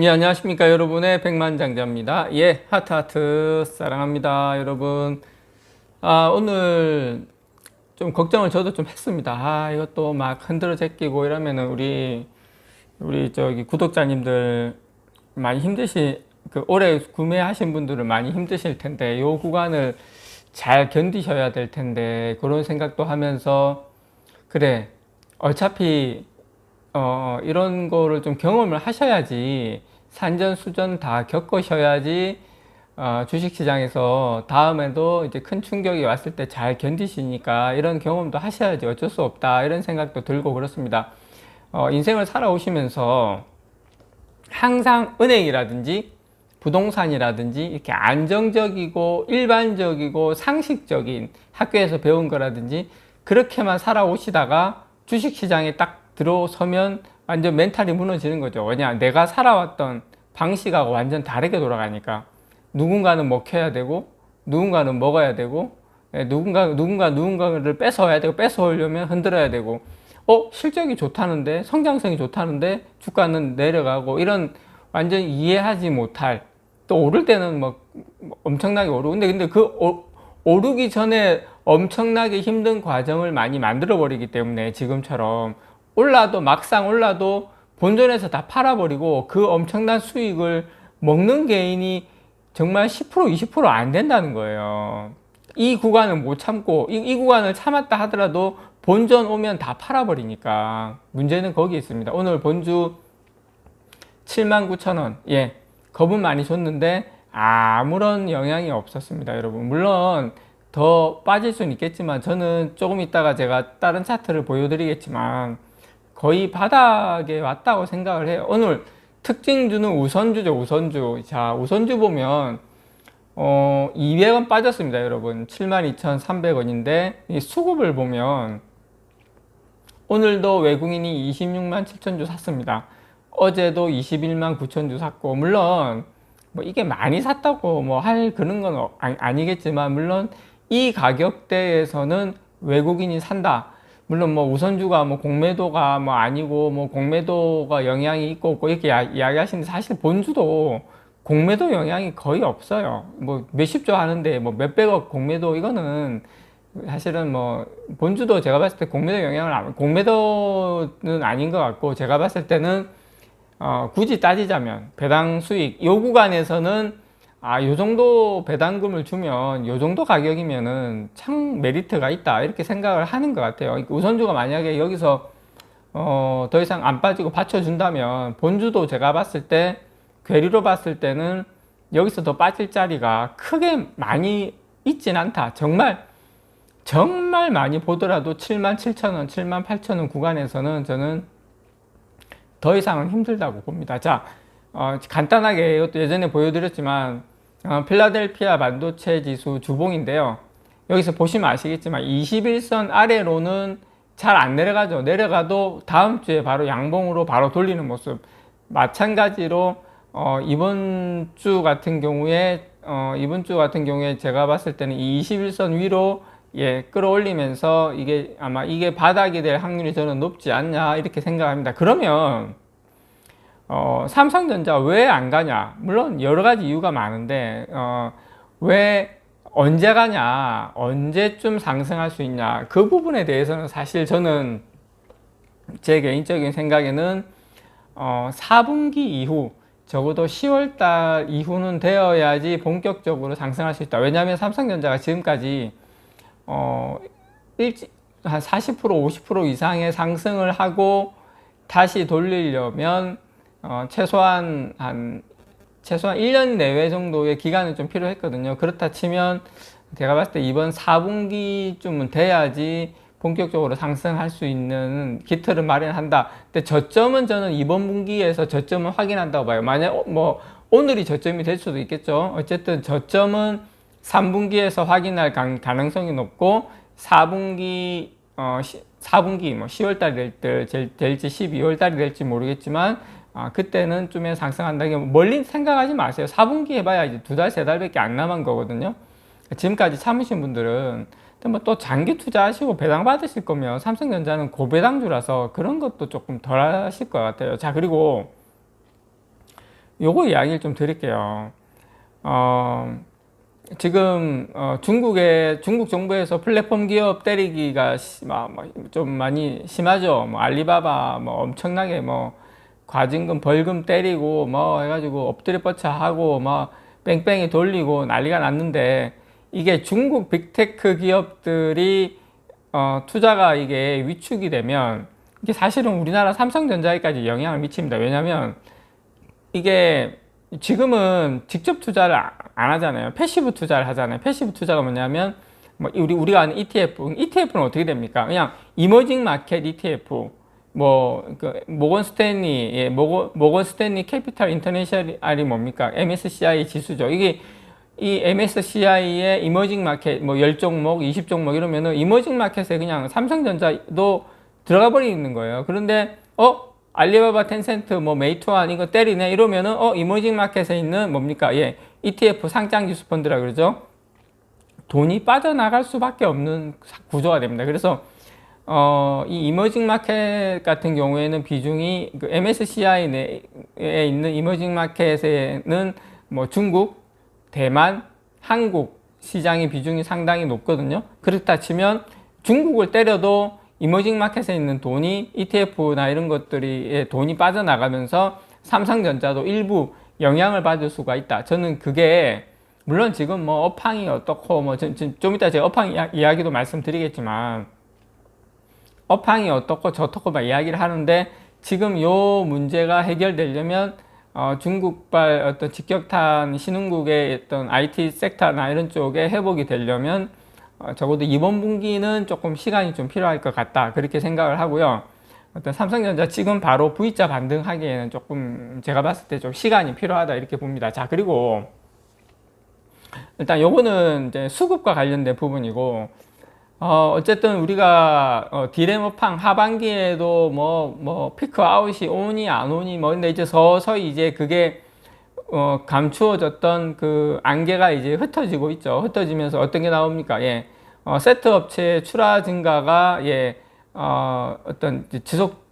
예, 안녕하십니까. 여러분의 백만장자입니다. 예, 하트 사랑합니다. 여러분. 오늘 좀 걱정을 저도 좀 했습니다. 이것도 막 흔들어 제끼고 이러면은 우리 저기 구독자님들 많이 올해 구매하신 분들은 많이 힘드실 텐데, 요 구간을 잘 견디셔야 될 텐데, 그런 생각도 하면서, 그래, 어차피 이런 거를 좀 경험을 하셔야지, 산전수전 다 겪으셔야지 주식시장에서 다음에도 이제 큰 충격이 왔을 때 잘 견디시니까 이런 경험도 하셔야지 어쩔 수 없다, 이런 생각도 들고 그렇습니다. 인생을 살아오시면서 항상 은행이라든지 부동산이라든지 이렇게 안정적이고 일반적이고 상식적인 학교에서 배운 거라든지 그렇게만 살아오시다가 주식시장에 딱 들어서면 완전 멘탈이 무너지는 거죠. 왜냐, 내가 살아왔던 방식하고 완전 다르게 돌아가니까. 누군가는 먹혀야 되고, 누군가는 먹어야 되고, 누군가를 뺏어와야 되고, 뺏어오려면 흔들어야 되고, 실적이 좋다는데, 성장성이 좋다는데, 주가는 내려가고, 이런 완전 이해하지 못할, 또 오를 때는 엄청나게 오르고, 근데 오르기 전에 엄청나게 힘든 과정을 많이 만들어 버리기 때문에 지금처럼 막상 올라도 본전에서 다 팔아버리고 그 엄청난 수익을 먹는 개인이 정말 10% 20% 안 된다는 거예요. 이 구간을 못 참고 이 구간을 참았다 하더라도 본전 오면 다 팔아버리니까 문제는 거기 있습니다. 오늘 본주 79,000원, 예, 겁은 많이 줬는데 아무런 영향이 없었습니다, 여러분. 물론 더 빠질 수는 있겠지만 저는 조금 있다가 제가 다른 차트를 보여드리겠지만 거의 바닥에 왔다고 생각을 해요. 오늘 특징주는 우선주죠, 우선주. 자, 우선주 보면 200원 빠졌습니다, 여러분. 72,300원인데 이 수급을 보면 오늘도 외국인이 26만 7천주 샀습니다. 어제도 21만 9천주 샀고, 물론 이게 많이 샀다고 할 그런 건 아니겠지만, 물론 이 가격대에서는 외국인이 산다. 물론 우선주가 공매도가 아니고 공매도가 영향이 있고 없고 이렇게 이야기하시는데, 사실 본주도 공매도 영향이 거의 없어요. 몇십조 하는데 몇백억 공매도, 이거는 사실은 본주도 제가 봤을 때 공매도는 아닌 것 같고, 제가 봤을 때는 굳이 따지자면 배당 수익 요 구간에서는 요 정도 배당금을 주면 요 정도 가격이면은 참 메리트가 있다, 이렇게 생각을 하는 것 같아요. 우선주가 만약에 여기서 더 이상 안 빠지고 받쳐준다면 본주도 제가 봤을 때, 괴리로 봤을 때는 여기서 더 빠질 자리가 크게 많이 있진 않다. 정말 많이 보더라도 77,000원, 78,000원 구간에서는 저는 더 이상은 힘들다고 봅니다. 자, 간단하게 이것도 예전에 보여드렸지만 필라델피아 반도체 지수 주봉인데요. 여기서 보시면 아시겠지만 21선 아래로는 잘 안 내려가죠. 내려가도 다음 주에 바로 양봉으로 바로 돌리는 모습. 마찬가지로 이번 주 같은 경우에 제가 봤을 때는 이 21선 위로 끌어올리면서 아마 이게 바닥이 될 확률이 저는 높지 않냐, 이렇게 생각합니다. 그러면 삼성전자 왜 안 가냐? 물론 여러 가지 이유가 많은데 왜 언제 가냐? 언제쯤 상승할 수 있냐? 그 부분에 대해서는 사실 저는 제 개인적인 생각에는 4분기 이후, 적어도 10월달 이후는 되어야지 본격적으로 상승할 수 있다. 왜냐하면 삼성전자가 지금까지 한 40% 50% 이상의 상승을 하고 다시 돌리려면 최소한 1년 내외 정도의 기간이 좀 필요했거든요. 그렇다 치면 제가 봤을 때 이번 4분기쯤은 돼야지 본격적으로 상승할 수 있는 기틀을 마련한다. 근데 저점은 저는 이번 분기에서 저점을 확인한다고 봐요. 만약 오늘이 저점이 될 수도 있겠죠. 어쨌든 저점은 3분기에서 확인할 가능성이 높고 4분기 10월 달이 될지 12월 달이 될지 모르겠지만 그때는 쯤에 상승한다. 멀리 생각하지 마세요. 4분기 해봐야 이제 2달, 3달밖에 안 남은 거거든요. 지금까지 참으신 분들은 또 장기 투자하시고 배당 받으실 거면 삼성전자는 고배당주라서 그런 것도 조금 덜 하실 것 같아요. 자, 그리고 요거 이야기를 좀 드릴게요. 지금 중국 정부에서 플랫폼 기업 때리기가 좀 많이 심하죠. 뭐 알리바바 뭐 엄청나게 뭐 과징금 벌금 때리고 뭐 해가지고 엎드려 뻗쳐 하고 뭐 뺑뺑이 돌리고 난리가 났는데, 이게 중국 빅테크 기업들이 투자가 이게 위축이 되면 이게 사실은 우리나라 삼성전자에까지 영향을 미칩니다. 왜냐하면 이게 지금은 직접 투자를 안 하잖아요. 패시브 투자를 하잖아요. 패시브 투자가 뭐냐면 뭐 우리가 아는 ETF는 어떻게 됩니까? 그냥 이머징 마켓 ETF, 모건 스탠리, 모건 스탠리 캐피탈 인터내셔널이 뭡니까? MSCI 지수죠. 이게 이 MSCI의 이머징 마켓, 뭐 10종목, 20종목 이러면은 이머징 마켓에 그냥 삼성전자도 들어가 버리는 거예요. 그런데, 알리바바, 텐센트, 뭐 메이투안 이거 때리네 이러면은, 이머징 마켓에 있는 뭡니까? 예, ETF 상장지수 펀드라 그러죠. 돈이 빠져나갈 수밖에 없는 구조가 됩니다. 그래서, 이 이머징 마켓 같은 경우에는 비중이 그 MSCI 내에 있는 이머징 마켓에는 뭐 중국, 대만, 한국 시장의 비중이 상당히 높거든요. 그렇다 치면 중국을 때려도 이머징 마켓에 있는 돈이 ETF나 이런 것들이 돈이 빠져나가면서 삼성전자도 일부 영향을 받을 수가 있다. 저는 그게 물론 지금 뭐 업황이 어떻고 뭐 좀 이따 제가 업황 이야기도 말씀드리겠지만, 업황이 어떻고 저떻고 막 이야기를 하는데, 지금 요 문제가 해결되려면 중국발 어떤 직격탄 신흥국의 어떤 IT 섹터나 이런 쪽에 회복이 되려면 적어도 이번 분기는 조금 시간이 좀 필요할 것 같다, 그렇게 생각을 하고요. 어떤 삼성전자 지금 바로 V자 반등하기에는 조금 제가 봤을 때 좀 시간이 필요하다, 이렇게 봅니다. 자, 그리고 일단 요거는 이제 수급과 관련된 부분이고, 어쨌든 우리가 디램 업황 하반기에도 뭐 피크 아웃이 오니 안 오니 뭐, 근데 이제 서서히 이제 그게 감추어졌던 그 안개가 이제 흩어지고 있죠. 흩어지면서 어떤 게 나옵니까? 예, 세트 업체의 출하 증가가 어떤 지속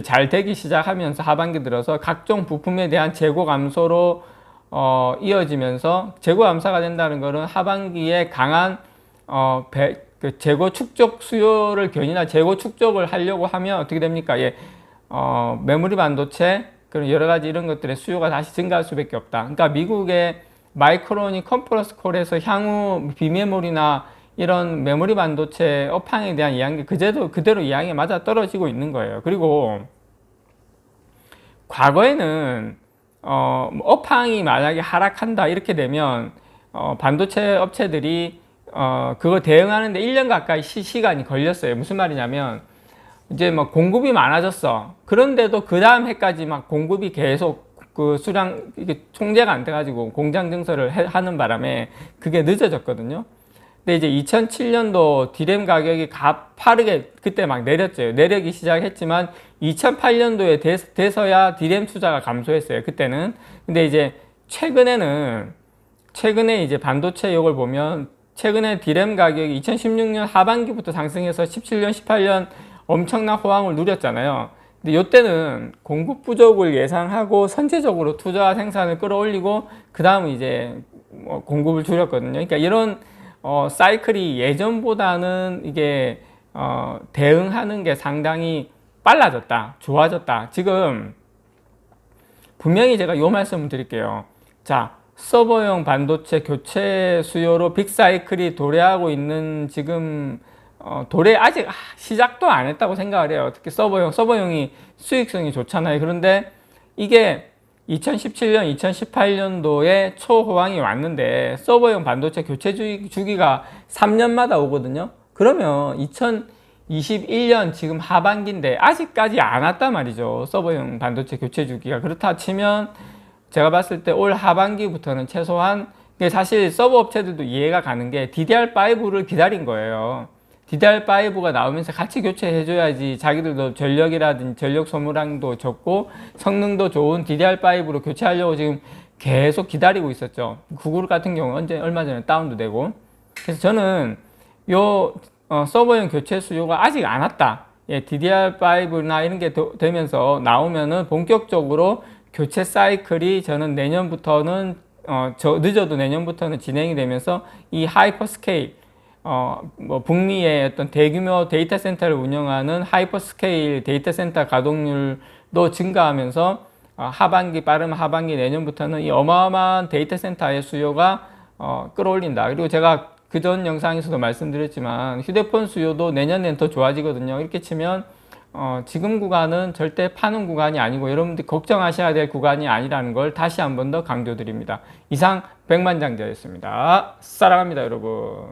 잘 되기 시작하면서 하반기 들어서 각종 부품에 대한 재고 감소로 이어지면서, 재고 감소가 된다는 것은 하반기에 강한 그 재고 축적 수요를 견인한 재고 축적을 하려고 하면 어떻게 됩니까? 예, 메모리 반도체, 그런 여러 가지 이런 것들의 수요가 다시 증가할 수밖에 없다. 그러니까 미국의 마이크론이 컨퍼런스 콜에서 향후 비메모리나 이런 메모리 반도체 업황에 대한 이야기 그대로 이야기에 맞아 떨어지고 있는 거예요. 그리고 과거에는 업황이 만약에 하락한다 이렇게 되면 반도체 업체들이 그거 대응하는데 1년 가까이 시간이 걸렸어요. 무슨 말이냐면, 이제 막 공급이 많아졌어. 그런데도 그 다음 해까지 막 공급이 계속 그 수량 이게 통제가 안 돼가지고 공장 증설을 하는 바람에 그게 늦어졌거든요. 근데 이제 2007년도 디램 가격이 가파르게 그때 막 내렸죠. 내리기 시작했지만 2008년도에 돼서야 디램 투자가 감소했어요. 그때는. 근데 이제 최근에 이제 반도체 욕을 보면, 최근에 디램 가격이 2016년 하반기부터 상승해서 17년, 18년 엄청난 호황을 누렸잖아요. 근데 이때는 공급 부족을 예상하고 선제적으로 투자와 생산을 끌어올리고 그 다음 이제 공급을 줄였거든요. 그러니까 이런 사이클이 예전보다는 이게 대응하는 게 상당히 빨라졌다, 좋아졌다. 지금 분명히 제가 요 말씀을 드릴게요. 자, 서버용 반도체 교체 수요로 빅사이클이 도래하고 있는 지금 도래 아직 시작도 안 했다고 생각을 해요. 특히 서버용이 수익성이 좋잖아요. 그런데 이게 2017년, 2018년도에 초호황이 왔는데 서버용 반도체 교체 주기가 3년마다 오거든요. 그러면 2021년 지금 하반기인데 아직까지 안 왔단 말이죠. 서버용 반도체 교체 주기가. 그렇다 치면 제가 봤을 때 올 하반기부터는 최소한, 사실 서버 업체들도 이해가 가는 게 DDR5를 기다린 거예요. DDR5가 나오면서 같이 교체해줘야지 자기들도 전력이라든지 전력 소모량도 적고 성능도 좋은 DDR5로 교체하려고 지금 계속 기다리고 있었죠. 구글 같은 경우 얼마 전에 다운도 되고. 그래서 저는 요 서버용 교체 수요가 아직 안 왔다. 예, DDR5나 이런 게 되면서 나오면은 본격적으로 교체 사이클이 저는 내년부터는 늦어도 내년부터는 진행이 되면서 이 하이퍼스케일 뭐 북미의 어떤 대규모 데이터 센터를 운영하는 하이퍼스케일 데이터 센터 가동률도 증가하면서 빠르면 하반기 내년부터는 이 어마어마한 데이터 센터의 수요가 끌어올린다. 그리고 제가 그전 영상에서도 말씀드렸지만 휴대폰 수요도 내년엔 더 좋아지거든요. 이렇게 치면 지금 구간은 절대 파는 구간이 아니고 여러분들이 걱정하셔야 될 구간이 아니라는 걸 다시 한 번 더 강조드립니다. 이상 백만장자였습니다. 사랑합니다, 여러분.